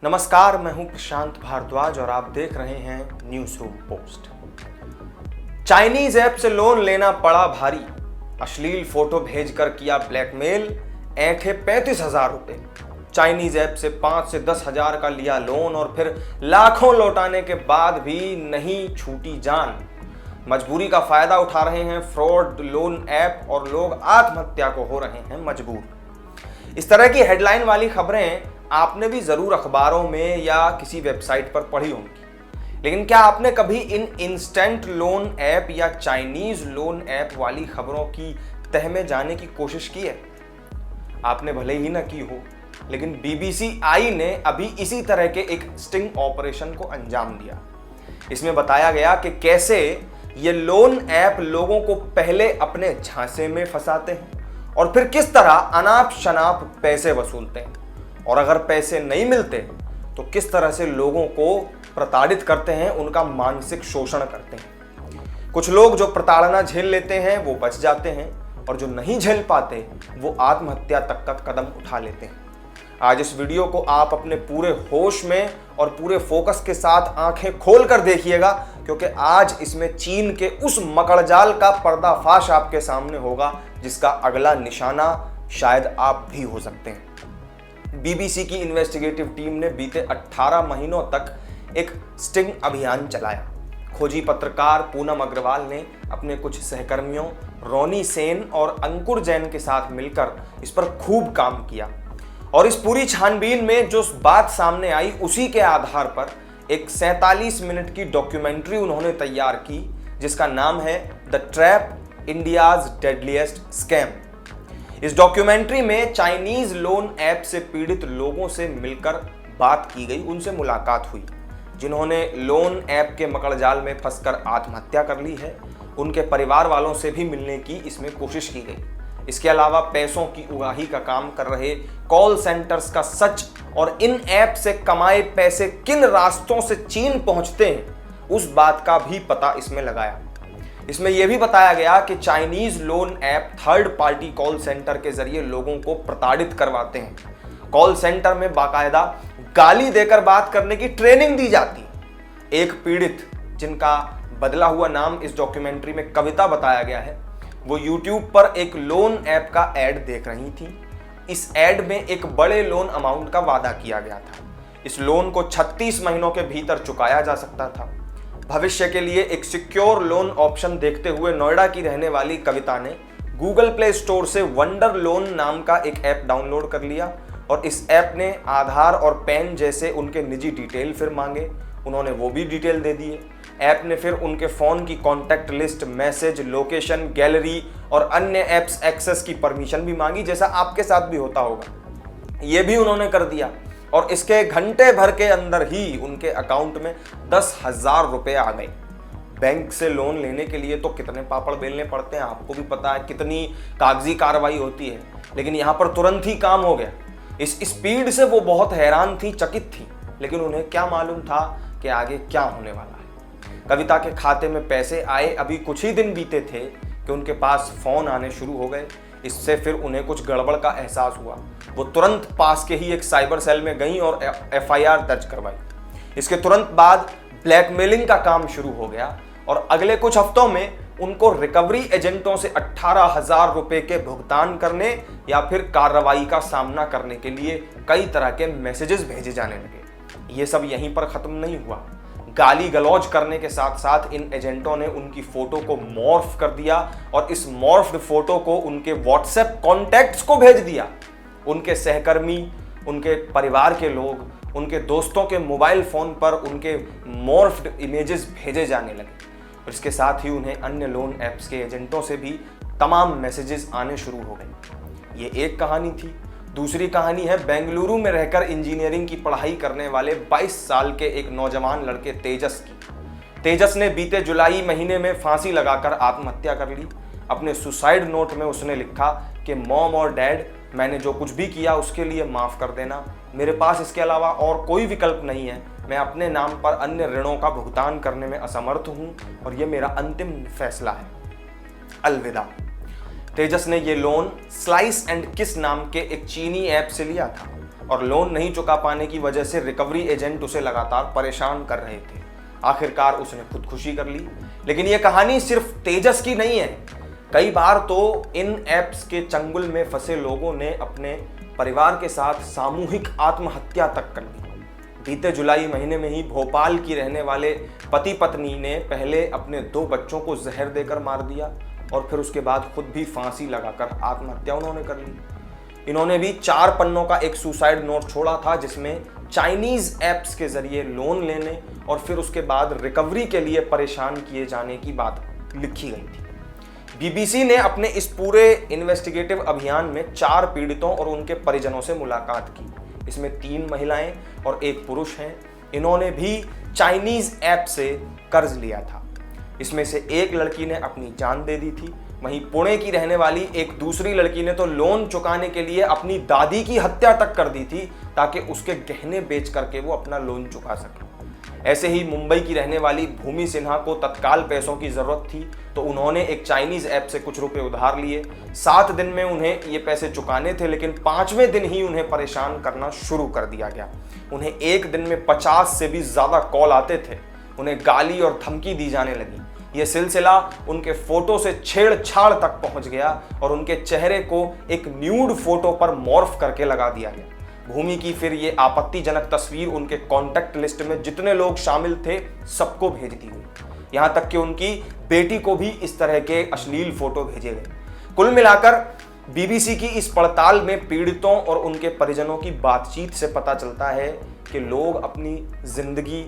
नमस्कार, मैं हूं प्रशांत भारद्वाज और आप देख रहे हैं news room post. Chinese app से लोन लेना पड़ा भारी, अश्लील फोटो भेजकर किया ब्लैकमेल, ऐंठे 35,000 रुपए। चाइनीज ऐप से 5 से 10,000 का लिया लोन और फिर लाखों लौटाने के बाद भी नहीं छूटी जान। मजबूरी का फायदा उठा रहे हैं फ्रॉड लोन ऐप और लोग आत्महत्या को हो रहे हैं मजबूर। इस तरह की हेडलाइन वाली खबरें आपने भी जरूर अखबारों में या किसी वेबसाइट पर पढ़ी होंगी, लेकिन क्या आपने कभी इन इंस्टेंट लोन ऐप या चाइनीज लोन ऐप वाली खबरों की तह में जाने की कोशिश की है? आपने भले ही ना की हो, लेकिन बीबीसीआई ने अभी इसी तरह के एक स्टिंग ऑपरेशन को अंजाम दिया। इसमें बताया गया कि कैसे ये लोन ऐप लोगों को पहले अपने झांसे में फंसाते हैं और फिर किस तरह अनाप शनाप पैसे वसूलते हैं, और अगर पैसे नहीं मिलते तो किस तरह से लोगों को प्रताड़ित करते हैं, उनका मानसिक शोषण करते हैं। कुछ लोग जो प्रताड़ना झेल लेते हैं वो बच जाते हैं और जो नहीं झेल पाते वो आत्महत्या तक का कदम उठा लेते हैं। आज इस वीडियो को आप अपने पूरे होश में और पूरे फोकस के साथ आंखें खोल कर देखिएगा, क्योंकि आज इसमें चीन के उस मकड़जाल का पर्दाफाश आपके सामने होगा जिसका अगला निशाना शायद आप भी हो सकते हैं। बीबीसी की इन्वेस्टिगेटिव टीम ने बीते 18 महीनों तक एक स्टिंग अभियान चलाया। खोजी पत्रकार पूनम अग्रवाल ने अपने कुछ सहकर्मियों रोनी सेन और अंकुर जैन के साथ मिलकर इस पर खूब काम किया और इस पूरी छानबीन में जो बात सामने आई उसी के आधार पर एक 47 मिनट की डॉक्यूमेंट्री उन्होंने तैयार की, जिसका नाम है the trap India's deadliest scam. इस डॉक्यूमेंट्री में चाइनीज लोन ऐप से पीड़ित लोगों से मिलकर बात की गई, उनसे मुलाकात हुई जिन्होंने लोन ऐप के मकड़जाल में फंसकर आत्महत्या कर ली है। उनके परिवार वालों से भी मिलने की इसमें कोशिश की गई। इसके अलावा पैसों की उगाही का काम कर रहे कॉल सेंटर्स का सच और इन ऐप से कमाए पैसे किन रास्तों से चीन पहुंचते हैं उस बात का भी पता इसमें लगाया। इसमें यह भी बताया गया कि Chinese loan app third party call centre के जरिए लोगों को प्रताड़ित करवाते हैं। कॉल सेंटर में बाकायदा गाली देकर बात करने की ट्रेनिंग दी जाती है। एक पीड़ित, जिनका बदला हुआ नाम इस डॉक्यूमेंट्री में कविता बताया गया है, वो YouTube पर एक लोन ऐप का ऐड देख रही थी। इस ऐड में एक बड़े लोन अमाउंट का वादा किया गया था। इस लोन को 36 महीनों के भीतर चुकाया जा सकता था। भविष्य के लिए एक सिक्योर लोन ऑप्शन देखते हुए नोएडा की रहने वाली कविता ने गूगल प्ले स्टोर से वंडर लोन नाम का एक ऐप डाउनलोड कर लिया और इस ऐप ने आधार और पैन जैसे उनके निजी डिटेल फिर मांगे। उन्होंने वो भी डिटेल दे दिए। ऐप ने फिर उनके फ़ोन की contact list, message, location, gallery और अन्य ऐप्स एक्सेस की परमिशन भी मांगी, जैसा आपके साथ भी होता होगा। ये भी उन्होंने कर दिया और इसके घंटे भर के अंदर ही उनके अकाउंट में 10,000 रुपये आ गए। बैंक से लोन लेने के लिए तो कितने पापड़ बेलने पड़ते हैं, आपको भी पता है, कितनी कागजी कार्रवाई होती है, लेकिन यहाँ पर तुरंत ही काम हो गया। इस स्पीड से वो बहुत हैरान थी, चकित थी, लेकिन उन्हें क्या मालूम था कि आगे क्या होने वाला है। कविता के खाते में पैसे आए, अभी कुछ ही दिन बीते थे कि उनके पास फोन आने शुरू हो गए। इससे फिर उन्हें कुछ गड़बड़ का एहसास हुआ। वो तुरंत पास के ही एक साइबर सेल में गई और FIR दर्ज करवाई। इसके तुरंत बाद ब्लैकमेलिंग का काम शुरू हो गया और अगले कुछ हफ्तों में उनको रिकवरी एजेंटों से 18,000 रुपए के भुगतान करने या फिर कार्रवाई का सामना करने के लिए कई तरह के मैसेजेस भेजे जाने लगे। ये सब यहीं पर खत्म नहीं हुआ। गाली गलौज करने के साथ साथ इन एजेंटों ने उनकी फोटो को मॉर्फ कर दिया और इस मॉर्फ्ड फोटो को उनके व्हाट्सएप कॉन्टैक्ट्स को भेज दिया। उनके सहकर्मी, उनके परिवार के लोग, उनके दोस्तों के मोबाइल फोन पर उनके मॉर्फ्ड इमेजेस भेजे जाने लगे और इसके साथ ही उन्हें अन्य लोन ऐप्स के एजेंटों से भी तमाम मैसेजेस आने शुरू हो गए। ये एक कहानी थी। दूसरी कहानी है बेंगलुरु में रहकर इंजीनियरिंग की पढ़ाई करने वाले 22 साल के एक नौजवान लड़के तेजस की। तेजस ने बीते जुलाई महीने में फांसी लगाकर आत्महत्या कर ली। अपने सुसाइड नोट में उसने लिखा कि मॉम और डैड, मैंने जो कुछ भी किया उसके लिए माफ़ कर देना। मेरे पास इसके अलावा और कोई विकल्प नहीं है। मैं अपने नाम पर अन्य ऋणों का भुगतान करने में असमर्थ हूँ और ये मेरा अंतिम फैसला है। अलविदा। तेजस ने ये लोन स्लाइस एंड किस नाम के एक चीनी ऐप से लिया था। और लोन नहीं चुका पाने की वजह से रिकवरी एजेंट उसे लगातार परेशान कर रहे थे। आखिरकार उसने खुदकुशी कर ली। लेकिन यह कहानी सिर्फ तेजस की नहीं है। कई बार तो इन ऐप्स के चंगुल में फंसे लोगों ने अपने परिवार के साथ सामूहिक आत्महत्या तक कर ली। बीते जुलाई महीने में ही भोपाल की रहने वाले पति पत्नी ने पहले अपने 2 बच्चों को जहर देकर मार दिया और फिर उसके बाद खुद भी फांसी लगाकर आत्महत्या उन्होंने कर ली। इन्होंने भी 4 पन्नों का एक सुसाइड नोट छोड़ा था जिसमें चाइनीज ऐप्स के जरिए लोन लेने और फिर उसके बाद रिकवरी के लिए परेशान किए जाने की बात लिखी गई थी। बीबीसी ने अपने इस पूरे इन्वेस्टिगेटिव अभियान में 4 पीड़ितों और उनके परिजनों से मुलाकात की। इसमें 3 महिलाएं और 1 पुरुष हैं। इन्होंने भी चाइनीज ऐप से कर्ज लिया था। इसमें से एक लड़की ने अपनी जान दे दी थी। वहीं पुणे की रहने वाली एक दूसरी लड़की ने तो लोन चुकाने के लिए अपनी दादी की हत्या तक कर दी थी ताकि उसके गहने बेच करके वो अपना लोन चुका सके। ऐसे ही मुंबई की रहने वाली भूमि सिन्हा को तत्काल पैसों की जरूरत थी तो उन्होंने एक चाइनीज ऐप से कुछ रुपए उधार लिए। 7 दिन में उन्हें ये पैसे चुकाने थे, लेकिन 5वें दिन ही उन्हें परेशान करना शुरू कर दिया गया। उन्हें एक दिन में 50 से भी ज्यादा कॉल आते थे। उन्हें गाली और धमकी दी जाने लगी। यह सिलसिला उनके फोटो से छेड़छाड़ तक पहुंच गया और उनके चेहरे को एक न्यूड फोटो पर मॉर्फ करके लगा दिया गया। भूमि की फिर ये आपत्तिजनक तस्वीर उनके कॉन्टैक्ट लिस्ट में जितने लोग शामिल थे सबको भेज दी गई। यहां तक कि उनकी बेटी को भी इस तरह के अश्लील फोटो भेजे गए। कुल मिलाकर बीबीसी की इस पड़ताल में पीड़ितों और उनके परिजनों की बातचीत से पता चलता है कि लोग अपनी जिंदगी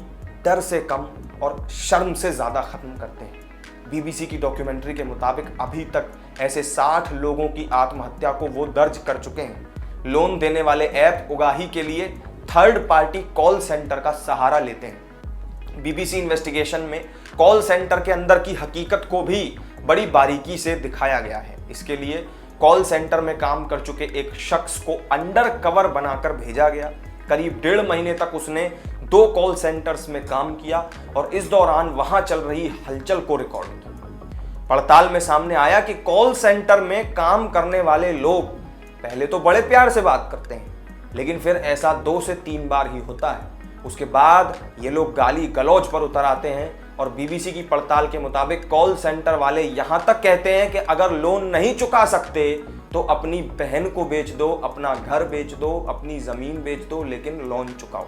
डर से कम और शर्म से ज्यादा खत्म करते हैं। बीबीसी की डॉक्यूमेंट्री के मुताबिक अभी तक ऐसे 60 लोगों की आत्महत्या को वो दर्ज कर चुके हैं। लोन देने वाले ऐप उगाही के लिए थर्ड पार्टी कॉल सेंटर का सहारा लेते हैं। बीबीसी इन्वेस्टिगेशन में कॉल सेंटर के अंदर की हकीकत को भी बड़ी बारीकी से दिखाया गया है। इसके लिए कॉल सेंटर में काम कर चुके एक शख्स को अंडर कवर बनाकर भेजा गया। करीब 1.5 महीने तक उसने 2 कॉल सेंटर्स में काम किया और इस दौरान वहां चल रही हलचल को रिकॉर्ड किया। पड़ताल में सामने आया कि कॉल सेंटर में काम करने वाले लोग पहले तो बड़े प्यार से बात करते हैं, लेकिन फिर ऐसा 2 से 3 बार ही होता है। उसके बाद ये लोग गाली गलौज पर उतर आते हैं और बीबीसी की पड़ताल के मुताबिक कॉल सेंटर वाले यहां तक कहते हैं कि अगर लोन नहीं चुका सकते तो अपनी बहन को बेच दो, अपना घर बेच दो, अपनी जमीन बेच दो, लेकिन लोन चुकाओ।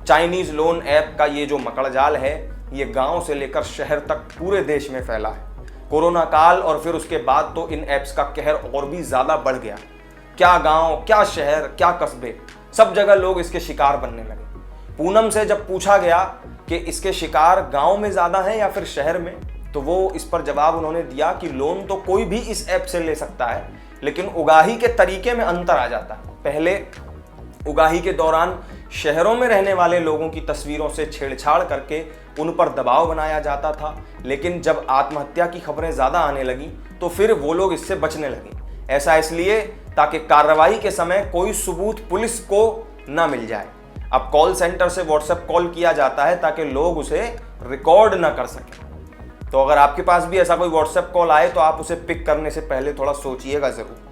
चाइनीज लोन ऐप का ये जो मकड़जाल है ये गांव से लेकर शहर तक पूरे देश में फैला है। कोरोना काल और फिर उसके बाद तो इन ऐप्स का कहर और भी ज्यादा बढ़ गया। क्या गांव, क्या शहर, क्या कस्बे, सब जगह लोग इसके शिकार बनने लगे। पूनम से जब पूछा गया कि इसके शिकार गांव में ज्यादा हैं या फिर शहर में, तो वो इस पर जवाब उन्होंने दिया कि लोन तो कोई भी इस ऐप से ले सकता है, लेकिन उगाही के तरीके में अंतर आ जाता है। पहले उगाही के दौरान शहरों में रहने वाले लोगों की तस्वीरों से छेड़छाड़ करके उन पर दबाव बनाया जाता था, लेकिन जब आत्महत्या की खबरें ज्यादा आने लगी तो फिर वो लोग इससे बचने लगे। ऐसा इसलिए ताकि कार्रवाई के समय कोई सबूत पुलिस को न मिल जाए। अब कॉल सेंटर से व्हाट्सएप कॉल किया जाता है ताकि लोग उसे रिकॉर्ड न कर सकें। तो अगर आपके पास भी ऐसा कोई व्हाट्सएप कॉल आए तो आप उसे पिक करने से पहले थोड़ा सोचिएगा जरूर।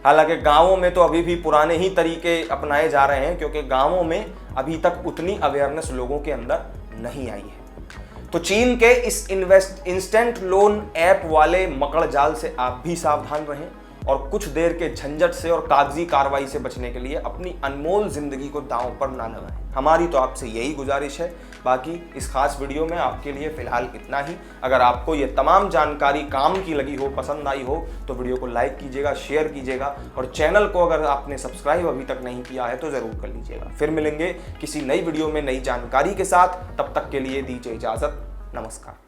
हालांकि गांवों में तो अभी भी पुराने ही तरीके अपनाए जा रहे हैं, क्योंकि गांवों में अभी तक उतनी अवेयरनेस लोगों के अंदर नहीं आई है। तो चीन के इस इंस्टेंट लोन ऐप वाले मकड़जाल से आप भी सावधान रहें और कुछ देर के झंझट से और कागजी कार्रवाई से बचने के लिए अपनी अनमोल जिंदगी को दांव पर ना लगाएं। हमारी तो आपसे यही गुजारिश है। बाकी इस खास वीडियो में आपके लिए फिलहाल इतना ही। अगर आपको ये तमाम जानकारी काम की लगी हो, पसंद आई हो, तो वीडियो को लाइक कीजिएगा, शेयर कीजिएगा और चैनल को अगर आपने सब्सक्राइब अभी तक नहीं किया है तो जरूर कर लीजिएगा। फिर मिलेंगे किसी नई वीडियो में नई जानकारी के साथ। तब तक के लिए दीजिए इजाजत। नमस्कार।